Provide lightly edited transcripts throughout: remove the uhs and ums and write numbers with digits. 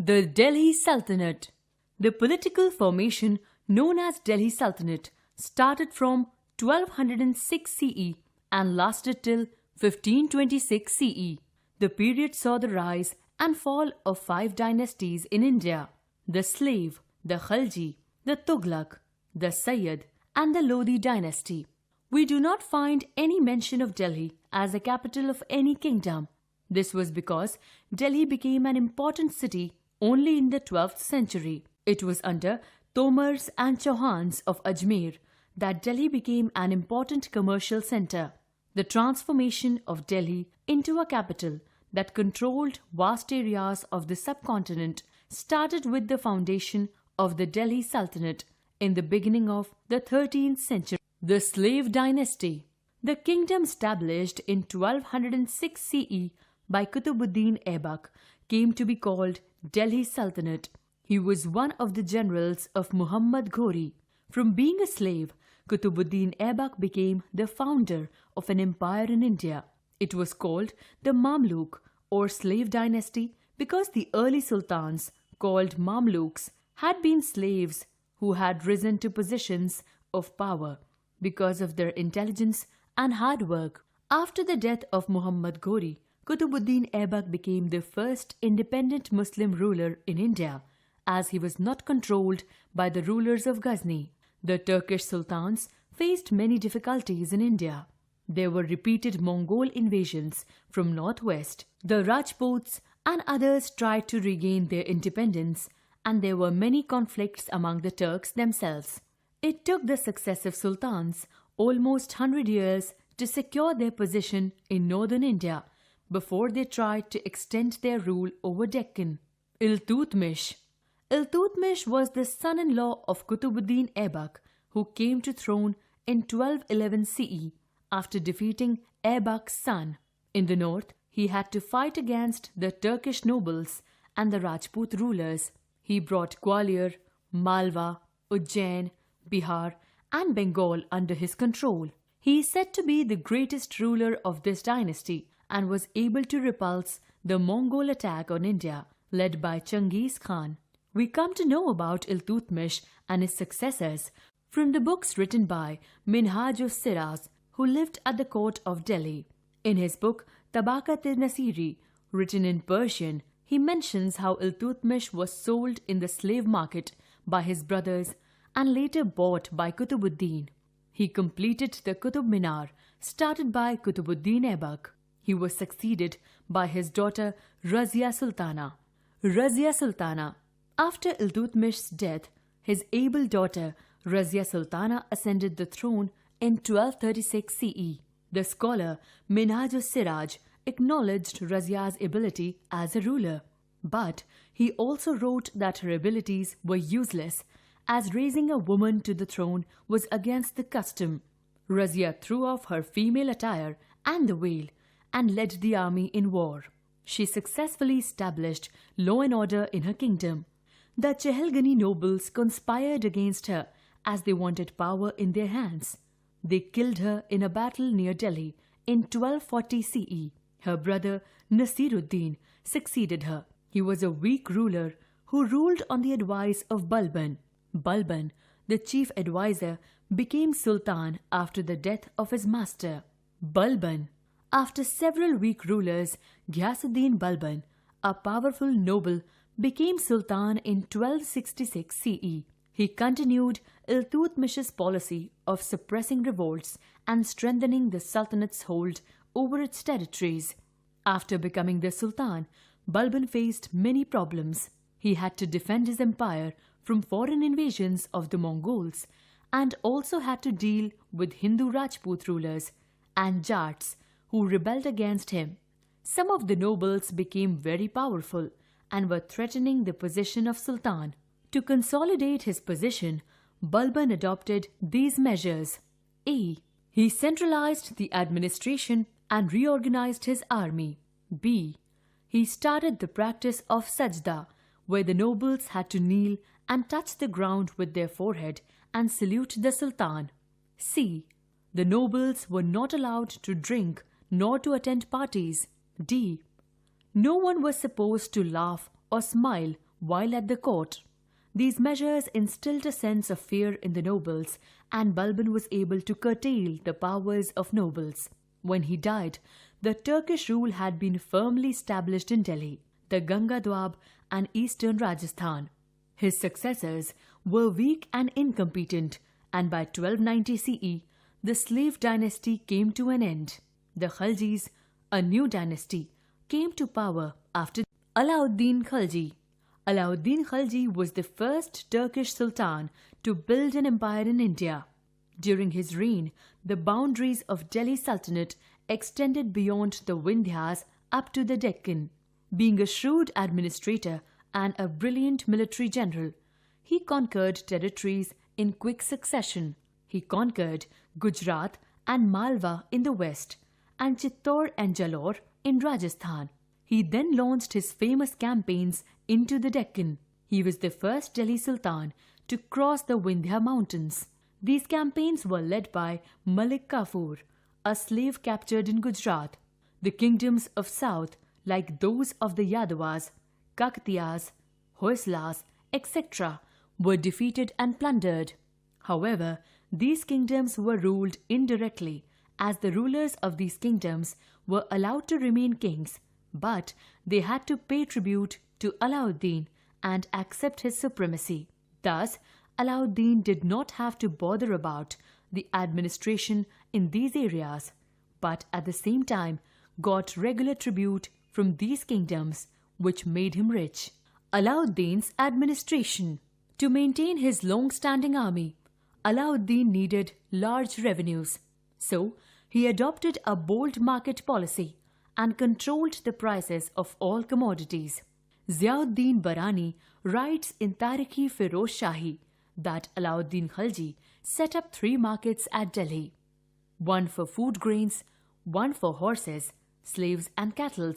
The Delhi Sultanate. The political formation known as Delhi Sultanate started from 1206 CE and lasted till 1526 CE. The period saw the rise and fall of 5 dynasties in India: the Slave, the Khalji, the Tughlaq, the Sayyid, and the Lodi dynasty. We do not find any mention of Delhi as the capital of any kingdom. This was because Delhi became an important city only in the 12th century. It was under Tomars and Chauhans of Ajmer that Delhi became an important commercial center. The transformation of Delhi into a capital that controlled vast areas of the subcontinent started with the foundation of the Delhi Sultanate in the beginning of the 13th century. The Slave dynasty. The kingdom established in 1206 CE by Qutbuddin Aibak came to be called Delhi Sultanate. He was one of the generals of Muhammad Ghori. From being a slave, Qutbuddin Aibak became the founder of an empire in India. It was called the Mamluk or slave dynasty because the early sultans, called Mamluks, had been slaves who had risen to positions of power because of their intelligence and hard work. After the death of Muhammad Ghori, Qutbuddin Aibak became the first independent Muslim ruler in India, as he was not controlled by the rulers of Ghazni. The Turkish sultans faced many difficulties in India. There were repeated Mongol invasions from northwest. The Rajputs and others tried to regain their independence, and there were many conflicts among the Turks themselves. It took the successive sultans almost 100 years to secure their position in northern India before they tried to extend their rule over Deccan. Iltutmish. Iltutmish was the son-in-law of Qutbuddin Aibak, who came to throne in 1211 CE after defeating Aibak's son. In the north, he had to fight against the Turkish nobles and the Rajput rulers. He brought Gwalior, Malwa, Ujjain, Bihar, and Bengal under his control. He is said to be the greatest ruler of this dynasty and was able to repulse the Mongol attack on India led by Genghis Khan. We come to know about Iltutmish and his successors from the books written by Minhaj-us-Siraz, who lived at the court of Delhi. In his book Tabaqat-e-Nasiri, written in Persian, he mentions how Iltutmish was sold in the slave market by his brothers and later bought by Qutbuddin. He completed the Qutb Minar started by Qutbuddin Aibak. He was succeeded by his daughter Razia Sultana. Razia Sultana. After Iltutmish's death, his able daughter Razia Sultana ascended the throne in 1236 CE. The scholar Minhaj-us-Siraj acknowledged Razia's ability as a ruler, but he also wrote that her abilities were useless, as raising a woman to the throne was against the custom. Razia threw off her female attire and the veil and led the army in war. She successfully established law and order in her kingdom. The Chehalgani nobles conspired against her as they wanted power in their hands. They killed her in a battle near Delhi in 1240 CE. Her brother Nasiruddin succeeded her. He was a weak ruler who ruled on the advice of Balban. Balban, the chief advisor, became sultan after the death of his master. Balban. After several weak rulers, Ghiyasuddin Balban, a powerful noble, became sultan in 1266 CE. He continued Iltutmish's policy of suppressing revolts and strengthening the sultanate's hold over its territories. After becoming the sultan, Balban faced many problems. He had to defend his empire from foreign invasions of the Mongols and also had to deal with Hindu Rajput rulers and Jats who rebelled against him. Some of the nobles became very powerful and were threatening the position of sultan. To consolidate his position, Balban adopted these measures. A. He centralized the administration and reorganized his army. B. He started the practice of sajda, where the nobles had to kneel and touch the ground with their forehead and salute the sultan. C. The nobles were not allowed to drink nor to attend parties. D. No one was supposed to laugh or smile while at the court. These measures instilled a sense of fear in the nobles, and Balban was able to curtail the powers of nobles. When he died, the Turkish rule had been firmly established in Delhi, the Ganga Doab and eastern Rajasthan. His successors were weak and incompetent, and by 1290 CE, the slave dynasty came to an end. The Khaljis, a new dynasty, came to power after Alauddin Khalji. Alauddin Khalji was the first Turkish sultan to build an empire in India. During his reign, the boundaries of Delhi Sultanate extended beyond the Vindhyas up to the Deccan. Being a shrewd administrator and a brilliant military general, he conquered territories in quick succession. He conquered Gujarat and Malwa in the west, and Chittor and Jalore in Rajasthan. He then launched his famous campaigns into the Deccan. He was the first Delhi Sultan to cross the Vindhya mountains. These campaigns were led by Malik Kafur, a slave captured in Gujarat. The kingdoms of south, like those of the Yadavas, Kakatiyas, Hoyslas, etc., were defeated and plundered. However, these kingdoms were ruled indirectly, as the rulers of these kingdoms were allowed to remain kings, but they had to pay tribute to Alauddin and accept his supremacy. Thus, Alauddin did not have to bother about the administration in these areas, but at the same time got regular tribute from these kingdoms, which made him rich. Alauddin's administration. To maintain his long-standing army, Alauddin needed large revenues. So, he adopted a bold market policy and controlled the prices of all commodities. Ziauddin Barani writes in Tarikh-e-Firoz Shahi that Alauddin Khalji set up 3 markets at Delhi, one for food grains, one for horses, slaves and cattle,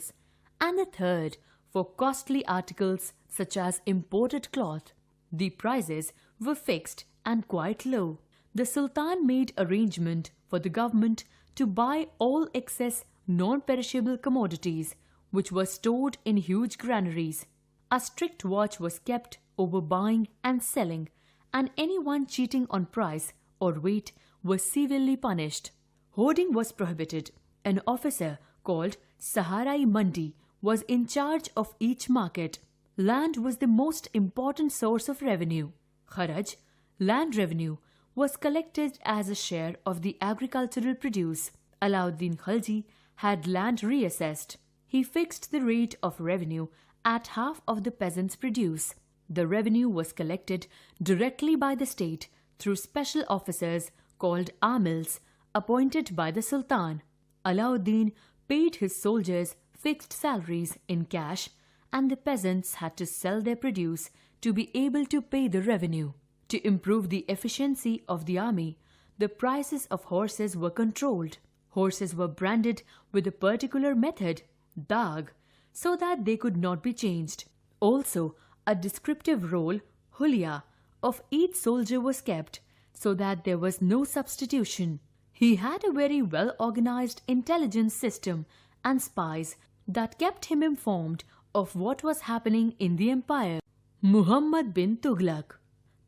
and the third for costly articles such as imported cloth. The prices were fixed and quite low. The Sultan made arrangement for the government to buy all excess non-perishable commodities which were stored in huge granaries. A strict watch was kept over buying and selling, and anyone cheating on price or weight was severely punished. Hoarding was prohibited. An officer called Saharai-Mandi was in charge of each market. Land was the most important source of revenue. Kharaj, land revenue, was collected as a share of the agricultural produce. Alauddin Khalji had land reassessed. He fixed the rate of revenue at half of the peasants' produce. The revenue was collected directly by the state through special officers called amils appointed by the Sultan. Alauddin paid his soldiers fixed salaries in cash, and the peasants had to sell their produce to be able to pay the revenue. To improve the efficiency of the army, the prices of horses were controlled. Horses were branded with a particular method, dag, so that they could not be changed. Also, a descriptive roll, hulia, of each soldier was kept, so that there was no substitution. He had a very well-organized intelligence system and spies that kept him informed of what was happening in the empire. Muhammad bin Tughlaq.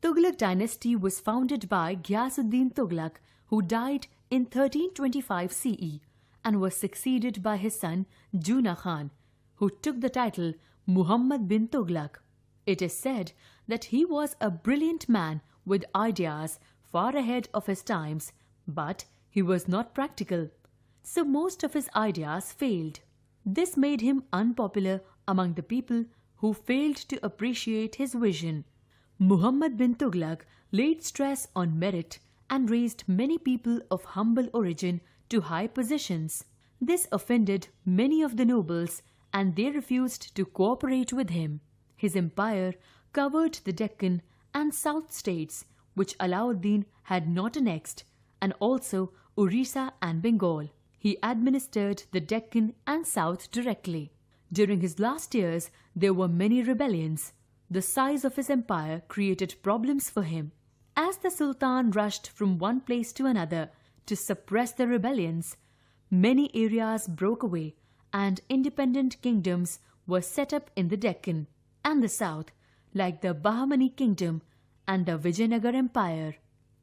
Tughlaq dynasty was founded by Ghiyasuddin Tughlaq, who died in 1325 CE and was succeeded by his son Juna Khan, who took the title Muhammad bin Tughlaq. It is said that he was a brilliant man with ideas far ahead of his times, but he was not practical, so most of his ideas failed. This made him unpopular among the people who failed to appreciate his vision. Muhammad bin Tughlaq laid stress on merit and raised many people of humble origin to high positions. This offended many of the nobles, and they refused to cooperate with him. His empire covered the Deccan and South states, which Alauddin had not annexed, and also Orissa and Bengal. He administered the Deccan and South directly. During his last years, there were many rebellions. The size of his empire created problems for him. As the Sultan rushed from one place to another to suppress the rebellions, many areas broke away and independent kingdoms were set up in the Deccan and the South, like the Bahmani Kingdom and the Vijayanagar Empire.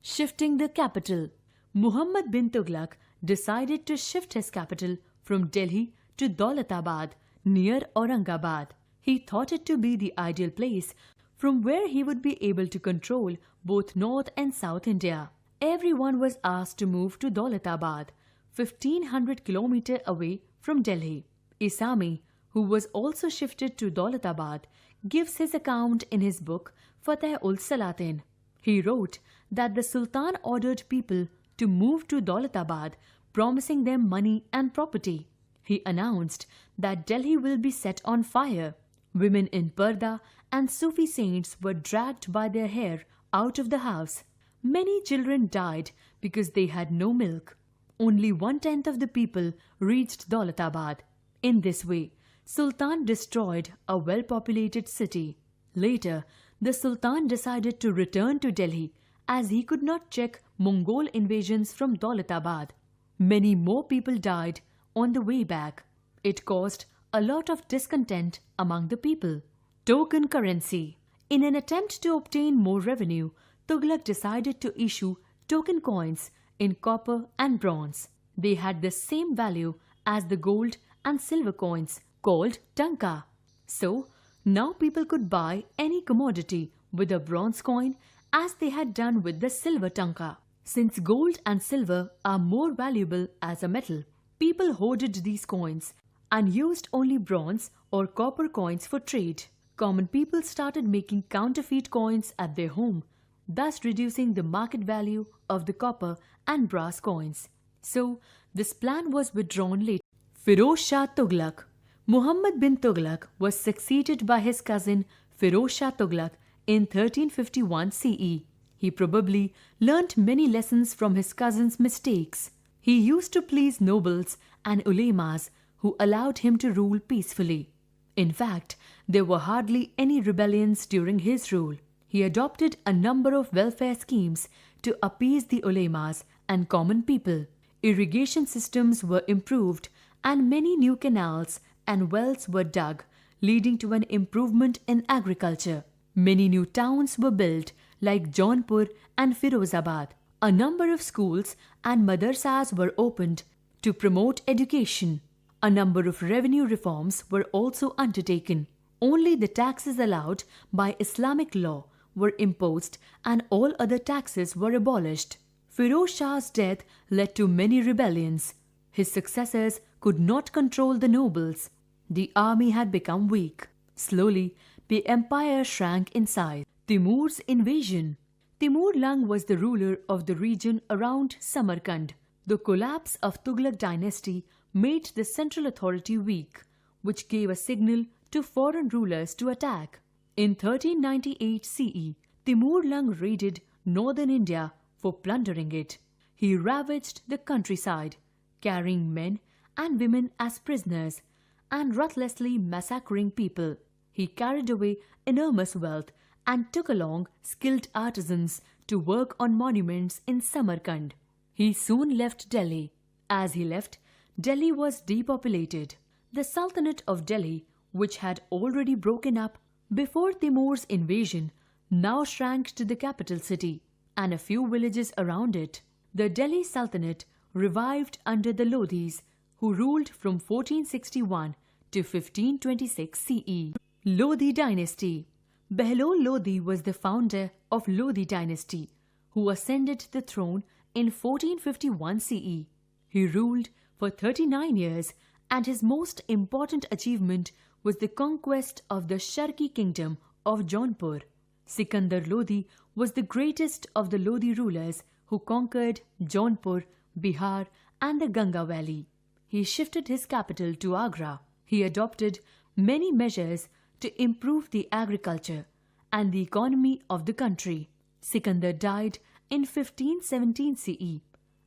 Shifting the capital. Muhammad bin Tughlaq decided to shift his capital from Delhi to Daulatabad near Aurangabad. He thought it to be the ideal place from where he would be able to control both North and South India. Everyone was asked to move to Daulatabad, 1500 km away from Delhi. Isami, who was also shifted to Daulatabad, gives his account in his book Fateh-ul-Salatin. He wrote that the Sultan ordered people to move to Daulatabad, promising them money and property. He announced that Delhi will be set on fire. Women in parda and Sufi saints were dragged by their hair out of the house. Many children died because they had no milk. Only 1/10 of the people reached Daulatabad. In this way, Sultan destroyed a well-populated city. Later, the Sultan decided to return to Delhi as he could not check Mongol invasions from Daulatabad. Many more people died on the way back. It caused a lot of discontent among the people. Token currency. In an attempt to obtain more revenue, Tughlaq decided to issue token coins in copper and bronze. They had the same value as the gold and silver coins called tanka. So, now people could buy any commodity with a bronze coin as they had done with the silver tanka. Since gold and silver are more valuable as a metal, people hoarded these coins and used only bronze or copper coins for trade. Common people started making counterfeit coins at their home, thus reducing the market value of the copper and brass coins. So, this plan was withdrawn later. Firoz Shah Tughlaq. Muhammad bin Tughlaq was succeeded by his cousin Firoz Shah Tughlaq in 1351 CE. He probably learnt many lessons from his cousin's mistakes. He used to please nobles and ulemas who allowed him to rule peacefully. In fact, there were hardly any rebellions during his rule. He adopted a number of welfare schemes to appease the ulemas and common people. Irrigation systems were improved and many new canals and wells were dug, leading to an improvement in agriculture. Many new towns were built like Jaunpur and Firozabad. A number of schools and madrasas were opened to promote education. A number of revenue reforms were also undertaken. Only the taxes allowed by Islamic law were imposed and all other taxes were abolished. Firoz Shah's death led to many rebellions. His successors could not control the nobles. The army had become weak. Slowly, the empire shrank in size. Timur's invasion. Timur Lang was the ruler of the region around Samarkand. The collapse of Tughlaq dynasty made the central authority weak, which gave a signal to foreign rulers to attack. In 1398 CE, Timur Lang raided northern India for plundering it. He ravaged the countryside, carrying men and women as prisoners and ruthlessly massacring people. He carried away enormous wealth and took along skilled artisans to work on monuments in Samarkand. He soon left Delhi. As he left, Delhi was depopulated. The Sultanate of Delhi, which had already broken up before Timur's invasion, now shrank to the capital city and a few villages around it. The Delhi Sultanate revived under the Lodhis, who ruled from 1461 to 1526 CE. Lodhi dynasty. Behlol Lodhi was the founder of Lodhi dynasty, who ascended the throne in 1451 CE. He ruled for 39 years and his most important achievement was the conquest of the Sharqi kingdom of Jaunpur. Sikandar Lodhi was the greatest of the Lodhi rulers who conquered Jaunpur, Bihar and the Ganga Valley. He shifted his capital to Agra. He adopted many measures to improve the agriculture and the economy of the country. Sikandar died in 1517 CE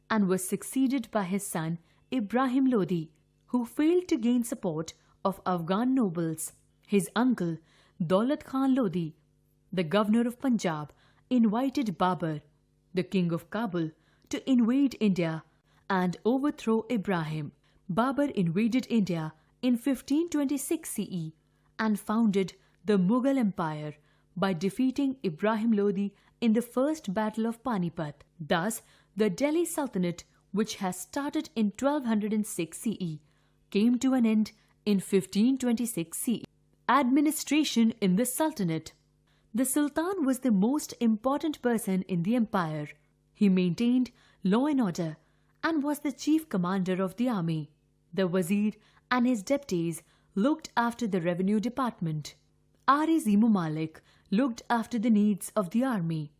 and was succeeded by his son Ibrahim Lodhi, who failed to gain support of Afghan nobles. His uncle Daulat Khan Lodhi, the governor of Punjab, invited Babur, the king of Kabul, to invade India and overthrow Ibrahim. Babur invaded India in 1526 CE and founded the Mughal Empire, by defeating Ibrahim Lodi in the First Battle of Panipat. Thus, the Delhi Sultanate, which has started in 1206 CE, came to an end in 1526 CE. Administration in the Sultanate. The Sultan was the most important person in the empire. He maintained law and order and was the chief commander of the army. The Wazir and his deputies looked after the revenue department. Malik looked after the needs of the army.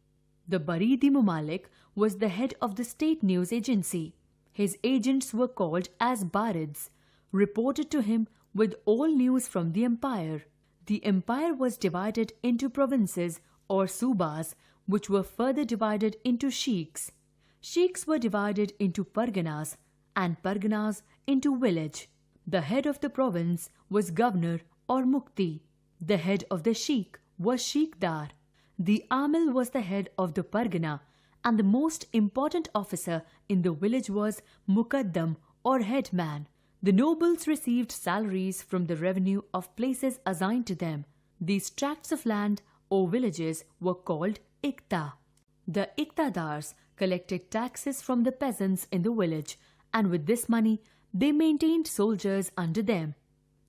The Malik was the head of the state news agency. His agents were called as Barids, reported to him with all news from the empire. The empire was divided into provinces or subas, which were further divided into sheikhs. Sheikhs were divided into parganas and parganas into village. The head of the province was governor or mukti. The head of the sheikh was sheikhdar. The amil was the head of the pargana, and the most important officer in the village was mukaddam or headman. The nobles received salaries from the revenue of places assigned to them. These tracts of land or villages were called ikta. The iktadars collected taxes from the peasants in the village, and with this money they maintained soldiers under them.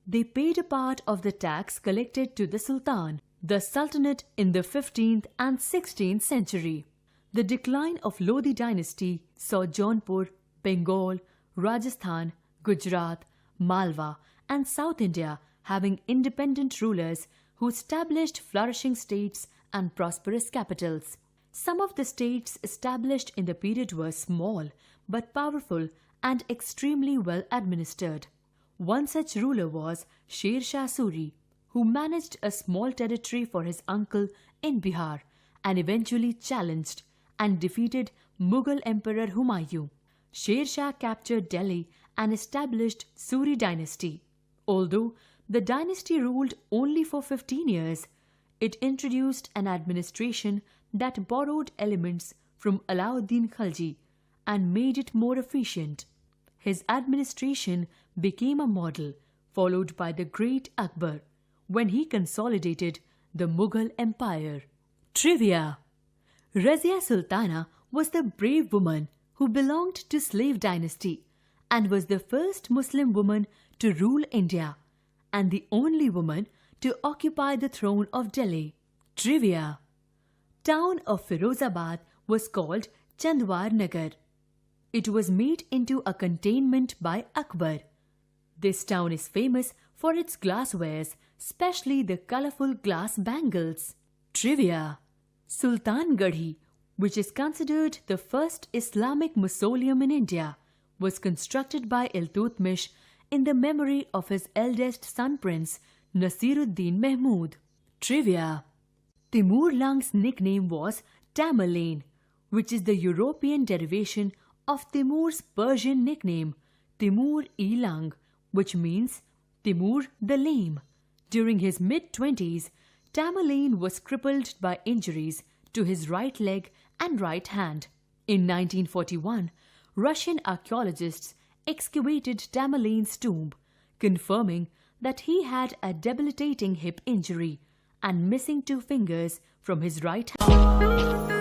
They paid a part of the tax collected to the Sultan. The Sultanate in the 15th and 16th century. The decline of Lodi dynasty saw Jaunpur, Bengal, Rajasthan, Gujarat, Malwa and South India having independent rulers who established flourishing states and prosperous capitals. Some of the states established in the period were small but powerful and extremely well administered. One such ruler was Sher Shah Suri, who managed a small territory for his uncle in Bihar and eventually challenged and defeated Mughal Emperor Humayun. Sher Shah captured Delhi and established Suri dynasty. Although the dynasty ruled only for 15 years, it introduced an administration that borrowed elements from Alauddin Khalji and made it more efficient. His administration became a model followed by the great Akbar when he consolidated the Mughal Empire. Trivia. Razia Sultana was the brave woman who belonged to slave dynasty and was the first Muslim woman to rule India and the only woman to occupy the throne of Delhi. Trivia. Town of Firozabad was called Chandwar Nagar. It was made into a cantonment by Akbar. This town is famous for its glasswares, especially the colorful glass bangles. Trivia. Sultangarhi, which is considered the first Islamic mausoleum in India, was constructed by Iltutmish in the memory of his eldest son Prince Nasiruddin Mahmud. Trivia. Timur Lang's nickname was Tamerlane, which is the European derivation of Timur's Persian nickname Timur-e-Lang, which means Timur the Lame. During his mid-20s, Tamerlane was crippled by injuries to his right leg and right hand. In 1941, Russian archaeologists excavated Tamerlane's tomb, confirming that he had a debilitating hip injury and missing 2 fingers from his right hand.